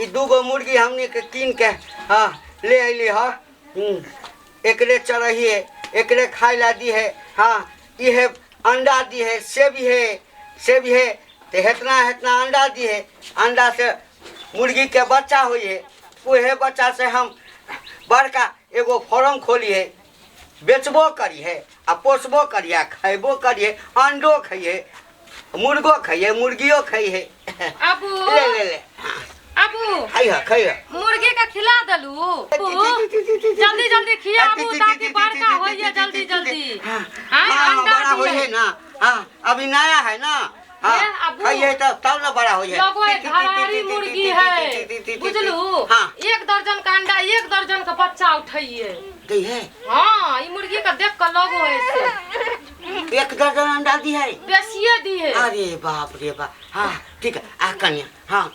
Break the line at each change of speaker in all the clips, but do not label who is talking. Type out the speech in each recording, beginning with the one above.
ई 2 गो मुर्गी हमने के कीन के हाँ ले अली है। एकरे चरहिए एकरे खाए ला दी है। हाँ ये अंडा दी है, सेब है तो हेतना अंडा दी है। अंडा से मुर्गी के बच्चा हुई है। वह बच्चा से हम बड़का एगो फार्म खोली है, बेचबो करी है आ पोसबो करिए, खेबो करिए, अंडो खाइए, मुर्गो खाइए, मुर्गियों खाइए।
अबू
ले
अबू
खाइए
मुर्गी का खिला दलू। जल्दी जल्दी खियाबू ताकि बड़का होइए जल्दी जल्दी।
हाँ बड़ा होइए ना। हाँ अभी नया है ना। हाँ खाइए तब ना बड़ा होइए।
घरारी मुर्गी है बुझलू।
हाँ
1 दर्जन का अंडा 1 दर्जन का बच्चा उठाइए
दी है।
हाँ ये मुर्गी का देख कर लगो है
1 दर्जन अंडा दी है,
बेसिए दी है।
अरे बाप रे बाप। हाँ ठीक है आ कन्या। हाँ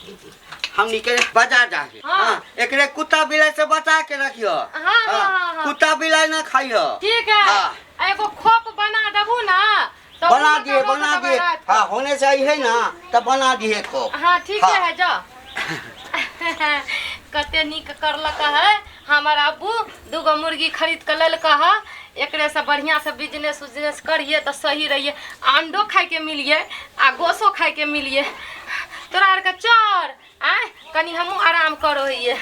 हम निकले बाजार जाके। हाँ एकरे कुत्ता बिलाई से बचा के रखियो।
हाँ
कुत्ता बिलाई ना खाइयो।
ठीक है। एगो खोप बना देबू ना तो
बना दिए। हाँ होने चाहिए है ना तब बना दिए खोप।
हाँ ठीक है जा। कते निक करलक है हमारा अब्बू। 2 गो मुर्गी खरीद के ललका है। एकरे से बढ़िया से बिजनेस करिए तो सही रहिए। अंडो खाए के मिलिए आ गोसो खाए के मिलिए। तोरा आर के चर आय कनी हमू आराम करो हिए।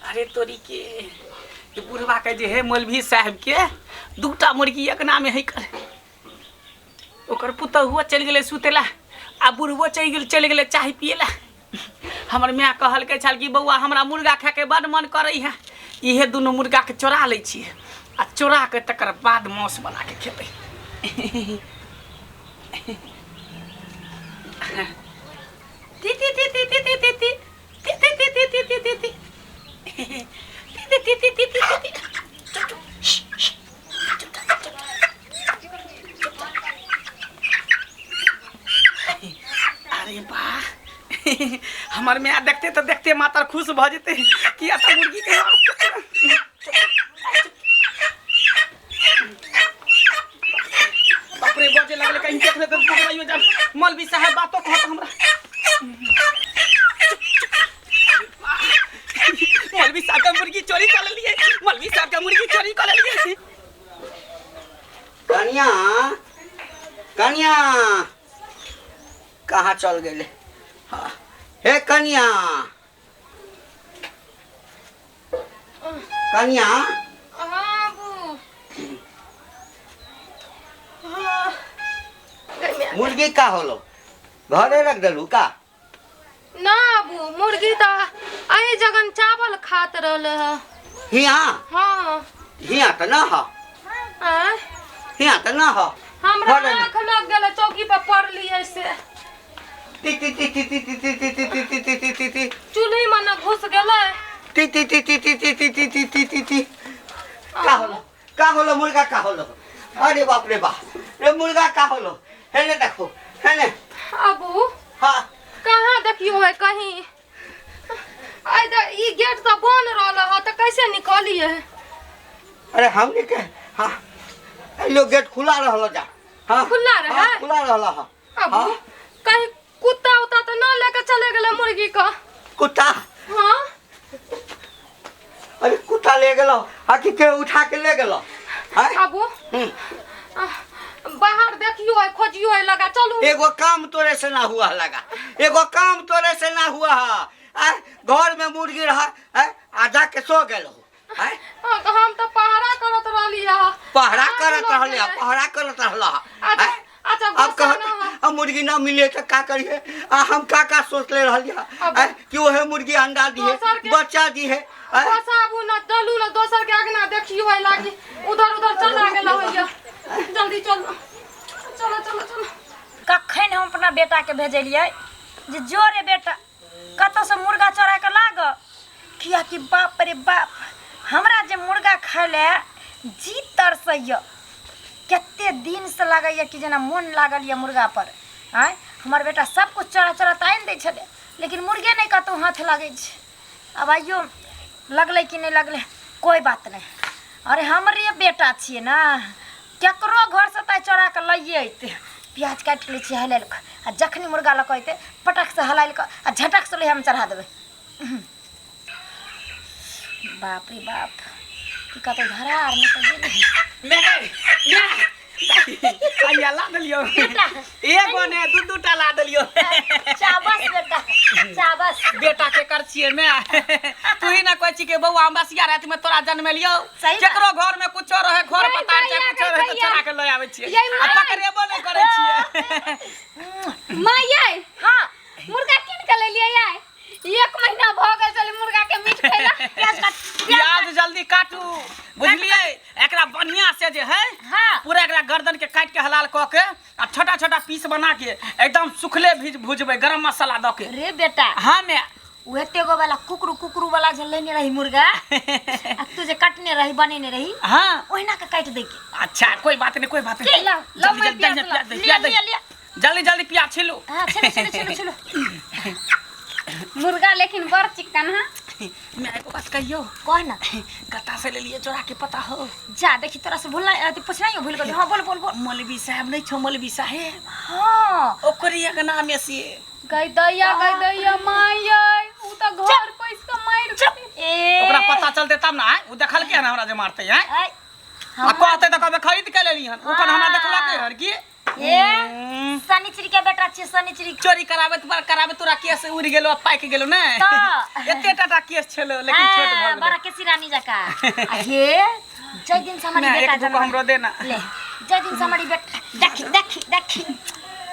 अरे तोरी के बुढ़वा के जे है मौलवी साहब के 2टा मुर्गी एक नाम है कर। ओकर पुतहुआ चल गेले सुतेला आ बुढ़वो चल गेले चाय पिएला। हमर माँ कहल के छल कि बउआ हमरा मुर्गा खाए के बड़ मन करे है। इहे दुनू मुर्गा के चोरा लै छिए आ चोरा के तकर बाद मांस बना के खेबै। ती ती ती ती ती ती ती ती अरे वाह हमार में देखते तो देखते माता खुश भ जेते कि आता मुर्गी के। बाप रे बजे लगले कहीं देख ले तो पकड़ाइयो जा। मौलवी साहब बातों कहत हमरा। मौलवी साहब का मुर्गी चोरी कर लिए। मौलवी साहब का मुर्गी चोरी कर लिए।
कन्या कहाँ चल गए? हाँ हे कन्या मुर्गी का होलो घरे रख दलू का?
ना अबू मुर्गी तो अही जगन चावल खात रहले है।
हाँ तो ना हो। तो ना हो।
हमरा आँख लग गेले चौकी पे पड़ली ऐसे। चूल्ही में न घुस गेले।
का होलो मुर्गा का होलो? अरे बाप रे बाप रे मुर्गा का होलो? हेने देखो हेने।
अबू
हाँ
कहाँ देखियो है कहीं? ई गेट तो बंद रहल है तो कैसे निकलिए?
अरे हमने के हाँ लो गेट खुला रहल जा। हाँ
खुला रहा?
हाँ, खुला रहल है।
अबू कहीं कुत्ता उता तो ना लेके चले गेले मुर्गी का?
कुत्ता?
हाँ
अरे कुत्ता ले गेलो आखिर के उठा के ले गेलो?
अबू बाहर देखियो है खोजियो है लगा चलो।
एगो काम तोरे से ना हुआ लगा। एगो काम तोरे से ना हुआ है। घर में मुर्गी रहा आ जाके सो गेलो।
हम तो पहरा करत रहली है।
पहरा करत रहला। अब कह अब मुर्गी ना मिले तो का करिए? हम का सोच ले रहलिया कि ओहे मुर्गी अंडा दी है बच्चा दी है।
बसाबू न दलू न दोसर के आगना देखियो है लागी उधर चला गेला होइया। जल्दी चलो
कखन हम अपना बेटा के भेजलिए जे जो रे बेटा कतो से मुर्गा चोरा के लाग किया कि बाप रे बाप हमरा जे मुर्गा खाले जी तरसैया। कते दिन से लागैया कि जना मन लागल या मुर्गा पर। हमार बेटा सब कुछ चोरा ताइन दै छले लेकिन मुर्गे नहीं कतो हाथ लागे छे। अब आइयो लगले कि नहीं लगले कोई बात नहीं। अरे हमरे बेटा छिए ना, केकरो घर से ताई चोरा के लइए अइते। प्याज काट ले छी हलाल के, आ जखनी मुर्गा लक अइते पटक से हलाल के आ झटक से ले हम चढ़ा देबे। बाप रे बाप, की कहते धरार में तो गेल।
कहिया ला दलियो एगो ने दू टा ला दलियो।
शाबाश बेटा, शाबाश।
बेटा के कर छिए मैं तू ही ना कोई छी के बउआ हम बसिया रात में तोरा जन्म लियो।
सही बात।
केकरो घर में कुछो रहे, घर पतार चाहे कुछो रहे तो चोरा के ले आवे छिए आ पकड़ेबो नहीं करे छिए।
माँ ये
हां
मुर्गा किन के ले लिया यार, 1 महीना भ गेल चली मुर्गा के मीट खैला।
प्याज जल्दी काटू बुझलिए, एकरा बढ़िया से जे है
हाँ।
पूरा एकरा गर्दन के काट के हलाल क के आ छोटा छोटा पीस बना के एकदम सुखले भुजबे गरम मसाला द के।
रे बेटा,
हां मैं
उहे तेगो वाला कुकरू वाला जे लेने रही मुर्गा आ तू जे काटने रही बनेने रही
हां
ओहिना के काट दे के।
अच्छा कोई बात नहीं, कोई बात नहीं।
लो मैं
जल्दी
प्याज
लिया।
जल्दी जल्दी प्याज छिलो।
हां चलो।
मुर्गा लेकिन बड़ चिकन है।
मैं एको बात कहियो,
कह ना।
कता से ले लिए चोरा के पता हो?
जा देखी तोरा से भूलना अति पूछना भूल गई। हां बोल।
मौलवी साहब नहीं छो, मौलवी साहब
हां
ओकरी के नाम से
गई दैया माये उ त घर पैस के मार
ए
ओकरा पता चलते तब ना उ देखल के हमरा जे मारते हैं
आई
आ कहते त कबे खरीद के लेली हन ओकन हमरा देखला के हर की
ए सनीचरी के बेटा छी, सनीचरी
चोरी करावे तोरा केस उड़ गेलो पाइक गेलो ना एते टाटा केस छलो लेकिन छोट भ गेलो
बड़ा के सिरानी जका। आ हे जय दिन से हमारी बेटा
एक हमरो देना
ले जय दिन से हमारी बेटा देखी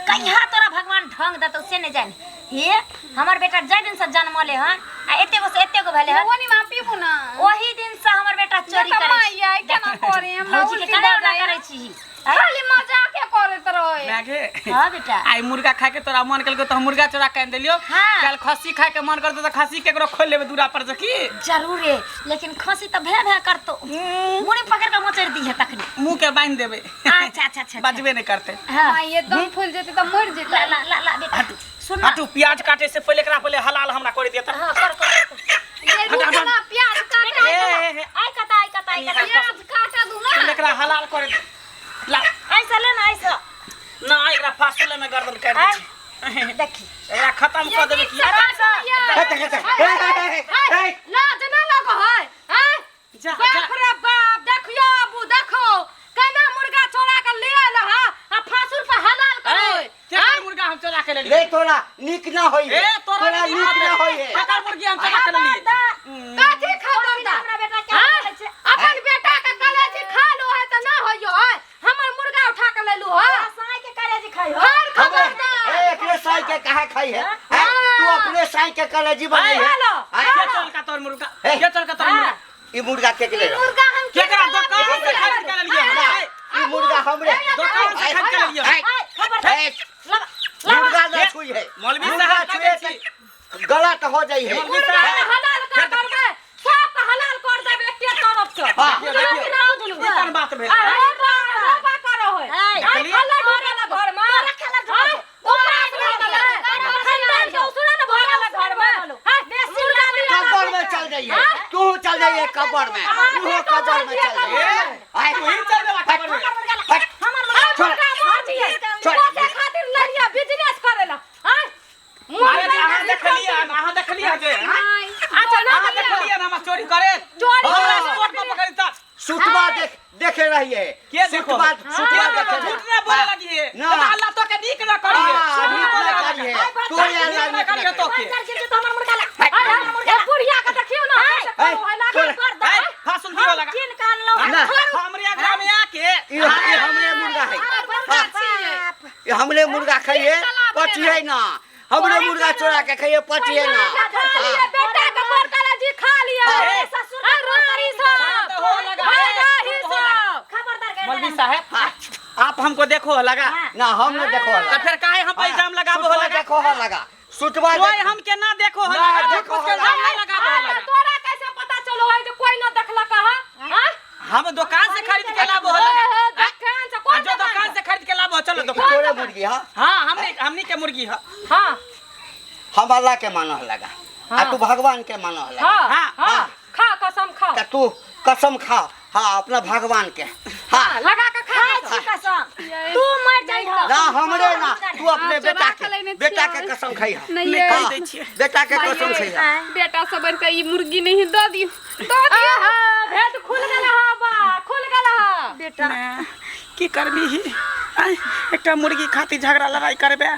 कहिया तोरा भगवान ढंग दतो से ने जान। हे हमर बेटा जय दिन से जन्मले हन आ एते गो भेले हन
ओनी मां पीबू ना
ओही दिन से हमर बेटा चोरी करे
माई आई केना करे हम ना
भौजी के
उल्टी
केना
बजाय
करे छी।
खाली मजाक करत रहे।
लागे
हां बेटा
आई मुर्गा खाए के तोरा मन कल के तो हम मुर्गा चोरा के देलियो।
हाँ।
कल खस्सी खाए के मन करतो तो खस्सी केकरो खोल लेबे दूरा पर से की
जरूर है, लेकिन खसी तो भे करतो मुड़ी पकड़ के मोचर दी है तखनी
मुंह के बांध देबे।
अच्छा
बजबे नहीं करते।
हां
मां ये दम फूल जेते त मर जेते।
ला बेटा सुन ना।
हटू प्याज काटे से पहले एकरा पहले हलाल हमरा कर देता।
हां कर
ये रुक ना प्याज काटा
आई कता
प्याज काटा दू ना
पहले एकरा हलाल कर दे। ला
ऐसा ले ना ऐसा
ना एकरा फासले में गर्दन काट दे।
देखी
एकरा खत्म कर देबे की
आराम से
लाज ना लगो है हैं
जा
बाप रे बाप देखियो अबू देखो केना मुर्गा चोरा के ले आला हा आ फासुर पे हलाल करो।
केकर मुर्गा हम चोरा के ले
ले
लिए?
तोरा निक ना होई है, तोरा निक ना होई है।
केकर मुर्गी हम चोरा के ले लिए?
काठी खबरदार
हमरा बेटा क्या
हाँ?
करे छे?
अपन बेटा के कलेजी खा लो है त ना होइयो है हमर मुर्गा उठा के ले लू है
साई के करे जी खाई हो
हर
खबर
खबरदार
ए एकरे साई के कहा खाई है हैं? तू अपने साई के कलेजी बने है
हेलो
हैं?
ये चल का तोर मुर्गा,
ए।
ये चल का तोर मुर्गा।
ई मुर्गा के ले रहा
मुर्गा हम
केकरा दुकान से खरीद के ले लिए?
ना, ई मुर्गा हमरे
दुकान से खरीद के ले लिए।
है, मुर्गा ना छुई है
मौलवी
मुर्गा
साहब
छुए
कहे
से गलत हो जाई है।
मुर्गा के हलाल कर करबे सब हलाल कर देबे एके तरफ से
हाँ,
देखिए, ई कौन बात भेल?
अरे बाबा करो है
आई,
आई खला ढोला घर में
तोरा खेला ढोला।
उपास लगल है खानदान के उसरा न भरल घर में हां मुर्गा लिया
कब्र में चल जाइए, तू चल जाइए कब्र में, तू कब्र में चल जाइए। आए,
तू ही चल देबा खबर में।
हट, छोड़,
मुर्गा मर दिए
छोड़।
पोसे खातिर लड़िया बिजनेस करेला हां
अरे अहाँ देखलिए जे
अच्छा ना
अहाँ देखलिए हम चोरी करे
चोरी
हमरा
हाँ।
स्पॉट पर पकड़ी त
सुतवा देखे रहिए
के देखो?
सुतवा देखे
झूठ ना बोले लगी है
ना।
तो अल्लाह तो के नीक ना करिए।
हाँ, नीक ना करिए। तू यार
नीक ना करिए तो के
तो हमर मुर्गा ला
ए बुढ़िया के देखियो ना कैसे करो है लागल कर दो
ए फासुल दियो लगा
किन कान लो
ना।
हमरे ग्राम में आके
ये हमरे मुर्गा है ये हमरे मुर्गा खाइए पचिए ना हमरे मुर्गा चोरा के खाइए पचिए ना हाँ।
बेटा के मोर कलेजी खा लिया
ए,
ससुर रोरी सब
तो हो लगा
भाई सब
खबरदार
मौलवी साहब आप हमको देखो लगा
ना हम न देखो
तो फिर काहे हम पे इल्जाम लगाबो
सुतवा
लगा?
देखो हो लगा सुतवा
कोई हम के ना देखो
ना
लगा
देखो
कुछ के
लगा।
इल्जाम ना लगाबो लगा।
तोरा कैसे पता चलो है जो कोई ना देखला कहा हां
हम दुकान से खरीद के लाबो लगा।
दुकान से कौन
जो दुकान से खरीद के लाबो चलो दुकान।
तोरे मुर्गी हाँ
हां हमनी के मुर्गी है।
हां
हम अल्लाह के मानो लगा आ तू भगवान के मानो लगा
हां
हाँ,
हां खा कसम खा
त तू कसम खा हाँ अपना भगवान के। हाँ
लगा के खा
खाए छी कसम तू मर जाई हो
ना हमरे ना, तू अपने
चोरा
बेटा
के लेने
के, बेटा
छियै।
के कसम खाई है।
नहीं
नहीं
ये
कह दै छियै।
बेटा के कसम खाई है।
बेटा सब के ई मुर्गी नहीं दो दियो भेद खुल गेल हा बा खुल गेल हा
बेटा
की करबी ही एकटा मुर्गी खातिर झगड़ा लड़ाई करबे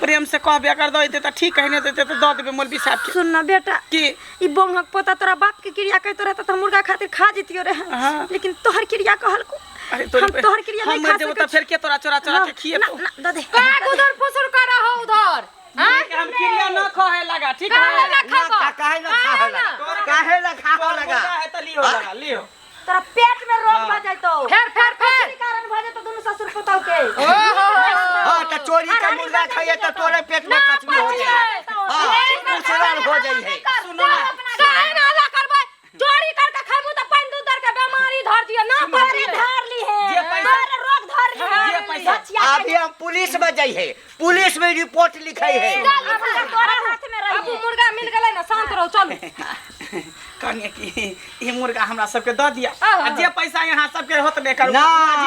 प्रेम से कहबे अगर दे देते तो ठीक कहने देते तो दे देबे मौलवी साहब के।
सुन ना बेटा
की
ई बोंगक पोता तोरा बाप के क्रिया कहतो रहता त मुर्गा खातिर खा जतियो रे
हाँ।
लेकिन तोहर क्रिया कहल को
अरे
हम तोहर क्रिया नहीं खा
जब
सकत
तो फिर के तोरा चोरा चोरा के खिए
ना
तो
ना दे दे
का उधर फुसुर कर हो उधर
हम क्रिया न कहे लगा ठीक
काहे
है
ना खाबो
काहे ना खा लगा, काहे ना खा लगा।
है त लियो लगा लियो
तोरा पेट में रोग भ जाइतो
फेर
कारण भ जाइतो दोनों ससुर पोताव के
हाँ तो चोरी का मुर्गा खाइए तो तोरे पेट में कचमी हो जाए। हाँ दूसरा हो जाई है।
सुनो ना
काहे ना ला करबै चोरी करके खाबू त पानी दूध के बीमारी धर दियो ना
बड़ी धार ली है
जे पैसा-
मारे रोग धार ली है
जे पैसा-
बचिया
अभी हम पुलिस में जाई है, पुलिस में रिपोर्ट लिखाई है।
तोरा हाथ में
अब
रही
मुर्गा मिल गेलै ना शांत रहो चल
कहने की ये मुर्गा हमरा सबके दे दिया
हाँ।
आ जे पैसा यहाँ सबके होत नहीं करू
ना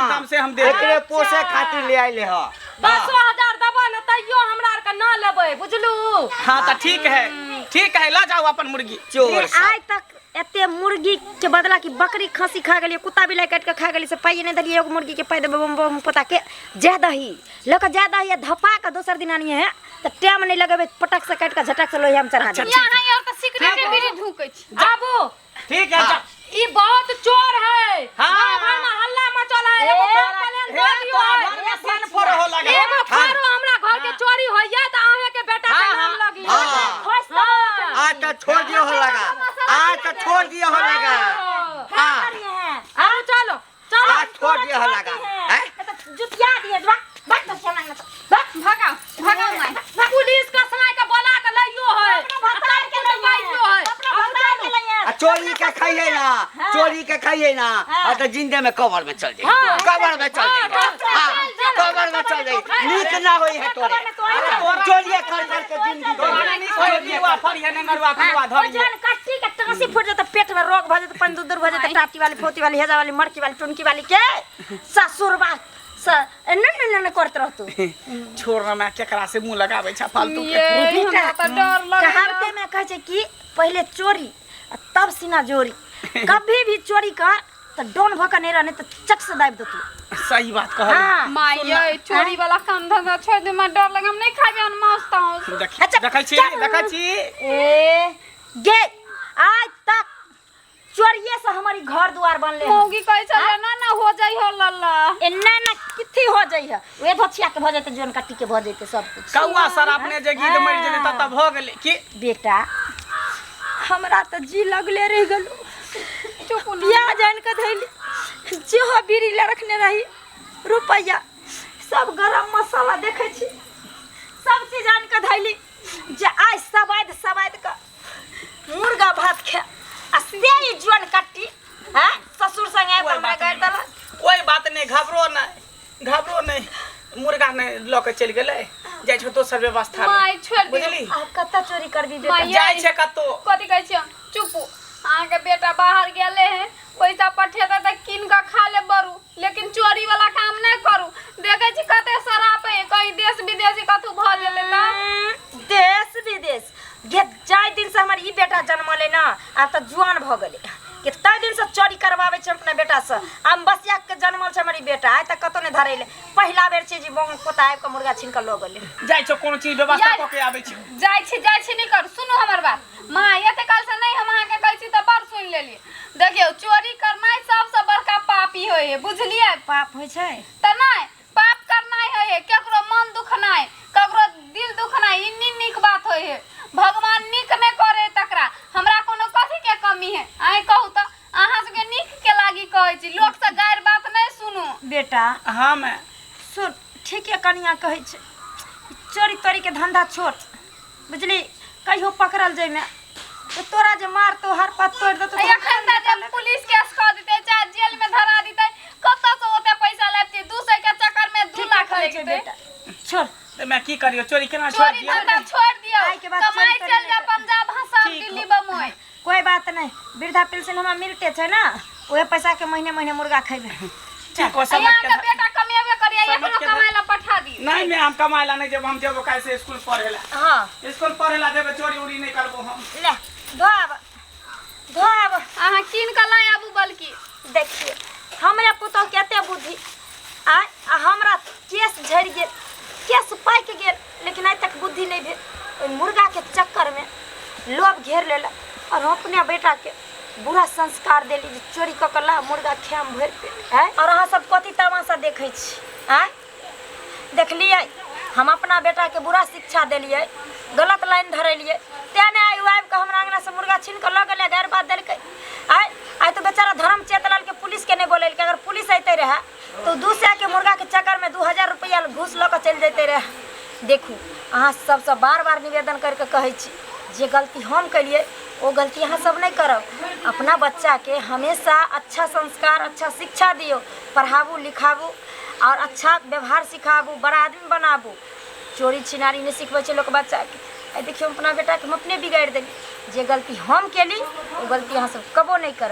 दाम से हम दे देब।
एकरे पोसे खातिर ले आइले ह।
10,000 दबा न तैयो हमरा आर के ना लेबै बुझलू
हाँ तो ठीक है ला जाओ अपन मुर्गी।
चोर सब।
आज तक एते मुर्गी के बदला की बकरी खसी खा गेलिए कुत्ता बिलाई काट के खा गेलिए से पाई नहीं दलिए एगो मुर्गी के पाई देबे बम पता के ज्यादा ही लक ज्यादा ही धपा के दोसर दिन आनी है तो टाइम नहीं लगेबे पटक से काट के झटक से लोही हम चढ़ा दे
यहाँ यार त सिगरेट भी ढूकै छी बाबू
ठीक है जा।
ई बहुत चोर है
हाँ।
गाँव भर में हल्ला मचल है एगो कंप्लेंट दे दियो एगो फारो हमरा घर के चोरी होइया त अहे के बेटा के नाम लगी
हाँ। आज तो छोड़ दियो हो लगा, आज तो छोड़ दियो हो लगा। हाँ
अब चलो चलो
आज छोड़ दियो हो लगा। हैं?
जुतिया दिए बात तो चला ना
भगाओ भगाओ मैं पुलिस का समय का बोला के लइयो है
भतार के
लइयो है
भतार के लिए
आ चोरी के खाइए ना, चोरी के खाइए ना, और तो जिंदे में कबर में चल जाए,
हाँ।
कबर में चल जाए। हाँ कबर में चल जाए, नीक ना होई है तोरे। चोरी कर करके जिंदगी
जन कट्टी के टांसी फूट जाता पेट में रोग भ जाता पंदुदर भ जाता टाटी वाली फोती वाली हेजा वाली मड़की वाली टुनकी वाली के ससुर बात न करत रहतू
छोड़ ना मैं केकरा से मुंह लगावे छा फालतू के।
ये हमरा त डर लगे
कहावते में कहे छै कि पहले चोरी आ तब सीना जोरी कभी भी चोरी कर तो डोन भका नहीं रहने तो चक से दाब दो तू
सही बात कहल।
हाँ
माय ये चोरी वाला काम धंधा छोड़ दे मैं डर लगे हम नहीं खाबे अन मस्त हूं
देखै छी
ए गे आज तक चोरिये से हमारी घर द्वार बनले हैं।
मौगी कैसे ना ना हो जाई हो लल्ला
एन्ना ना किथी हो जाई है वे धछिया के भ जाते जोन कट्टी के भ जाते सब कुछ
कौआ सर अपने जे गीत मर जेते तब हो गेले की
बेटा हमरा त जी लगले रह गलो
चुप ना
बियाह जान के धैली जेहो बीड़ी ले रखने रही रुपया सब गरम मसाला देखे छी सब चीज जान के धैली जे आज सबाद का मुर्गा भात खा आ से जोन कट्टी हैं ससुर संगे हमरा कर दला
कोई बात नहीं घबरो नहीं मुर्गा ने ल के चल गेले जाय छ तो सब व्यवस्था
माय छोड़ दे
बुझली
आ कत्ता चोरी करबी बेटा
माय
जाय छ कतो
कथी कहै छी चुप अहाँ के बेटा बाहर गेले हैं पैसा पठेता त किन के खा ले बरू लेकिन चोरी वाला काम नहीं करू देखे छी कते शराब है कहीं देश विदेशी कतु भ गेले ना
देश विदेश गे जाय दिन से हमर ई बेटा जन्मले ना आ त जुआन भ गेले कितना दिन से चोरी करवावे छ अपना बेटा से हम बसिया के जन्मल छ हमर ई बेटा आइ तक कतो ने धरेले पहिला बेर छै जी बंग पोता आब के मुर्गा छीन के लो गेले
जाय छ कोनो चीज व्यवस्था क के आबै छ
जाय छी नहीं कर सुनो हमर बात मां एते काल से नहीं हम अहाँ के कहै छी त बड़ सुन लेलिए देखियो चोरी करनाइ सबसे बड़का पापी होय है बुझलिए
पाप होय छै
त नहीं पाप करनाइ है केकरो मन दुखनाइ ककरो दिल दुखनाइ ई नीक बात होय है भगवान नीक नहीं करे तकरा हमरा कोनो कथी के कमी है आइ कहू त अहाँ सबके नीक के लागी कहै छी लोग से गायर बात नहीं सुनू
बेटा
हां मैं
सुन ठीक है कनिया कहै छै चोरी तोरी के धंधा छोड़ बुझली कहियो पकड़ल जाय में तो तोरा जे मार तो हर पत तोड़ दे तो
एखन त जब पुलिस केस क देते चाहे जेल में धरा देते कत से ओते पैसा लेते 200 के चक्कर में 2 लाख
छै
लेते
बेटा छोड़
तो मैं की करियो चोरी केना छोड़
चोरी
दियो
धंधा छोड़ दियो
आइ के बाद
कमाई
चोरी
चल जा पंजाब हसम
ठीक
दिल्ली बम्बई
कोई बात नहीं वृद्धा पेंशन हमारा मिलते छै ना वही पैसा के महीने महीने मुर्गा खेबे।
ठीक हो समझ
यहाँ
के
का बेटा कमेबे करिए
समझ
एकरो
के
कमाए ला पठा दी।
नहीं मैं हम कमाएला नहीं जब हम जब कैसे स्कूल पढ़ेला
हाँ
स्कूल पढ़ेला देबे चोरी उरी नहीं करबो हम।
ले धो आब
अहाँ कीन के लाए आबू बल्कि
देखिए हमरा पुतौ केते बुद्धि आ हमरा केस झड़ गेल केस पाक गेल लेकिन आज तक बुद्धि नहीं भेल। ओइ मुर्गा के चक्कर में लोभ घेर लेला और हम अपने बेटा के बुरा संस्कार देली जे चोरी क के ला मुर्गा खाम भर पे है। और अहाँ सब कथी तमाशा देखै छी हैं? देखलिए हम अपना बेटा के बुरा शिक्षा देलिए गलत लाइन धरेलिए तेने आई आबि के हमरा अंगना से मुर्गा छीन के ल गेलै गैर बात देलकै। आई तो बेचारा धर्म चेतलाल के पुलिस के नहीं बोलेलकै। अगर पुलिस अइते रहे तो 200 के मुर्गा के चक्कर में 2000 रुपया घूस ल के चल जैते रहे। देखू अहाँ सबसे बार बार निवेदन करके कहै छी जे गलती हम कलिए वो गलती अहाँ सब नहीं करब। अपना बच्चा के हमेशा अच्छा संस्कार अच्छा शिक्षा दियो पढ़ाबू लिखाबू और अच्छा व्यवहार सिखाबू बड़ा आदमी बनाबू। चोरी छिनारी नहीं सिखबै छै लोक बच्चा के। देखियो अपना बेटा के हम अपने बिगाड़ देली जे गलती हम केली वो गलती अहाँ सब कबो नहीं करब।